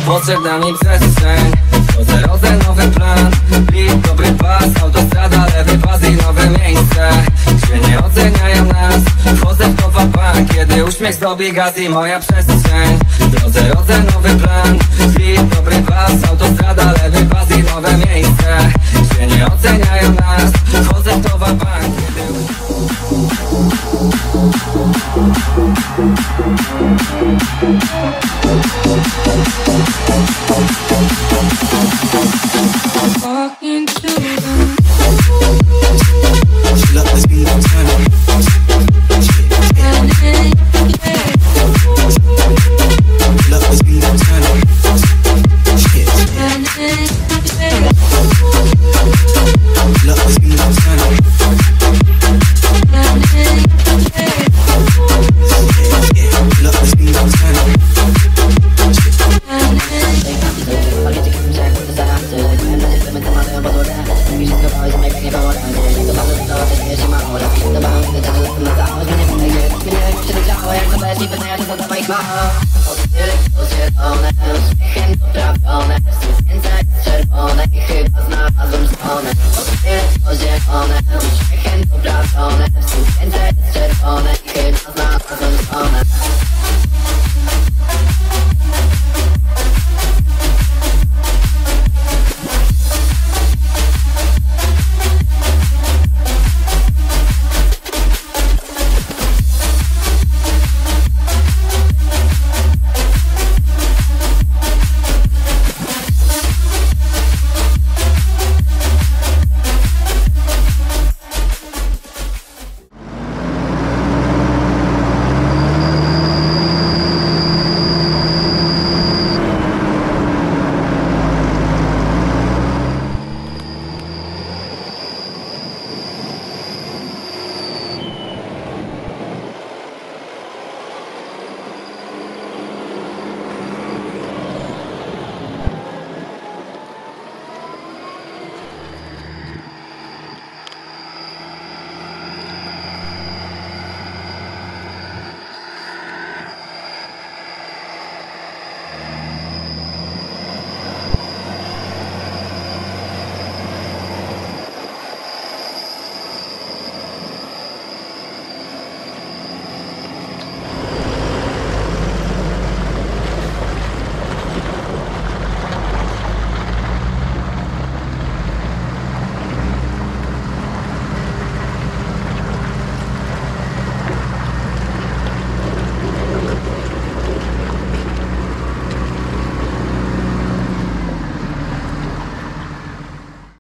Potrzebna mi przestrzeń, rozę nowy plan. Blik, dobry pas, autostrada, lewy pas i nowe miejsce. Gdzie nie oceniają nas, wchodzę w to pan. Kiedy uśmiech zdobi gaz i moja przestrzeń. Rozę nowy plan. Blik, dobry pas, autostrada, lewy pas i nowe miejsce. Gdzie nie oceniają nas, wchodzę w to pan. Walking to them. Love has been on time. Love has been on time. Love has been on time. Uśmiechem poprawione, słońce jest czerwone i chyba znalazłem stronę.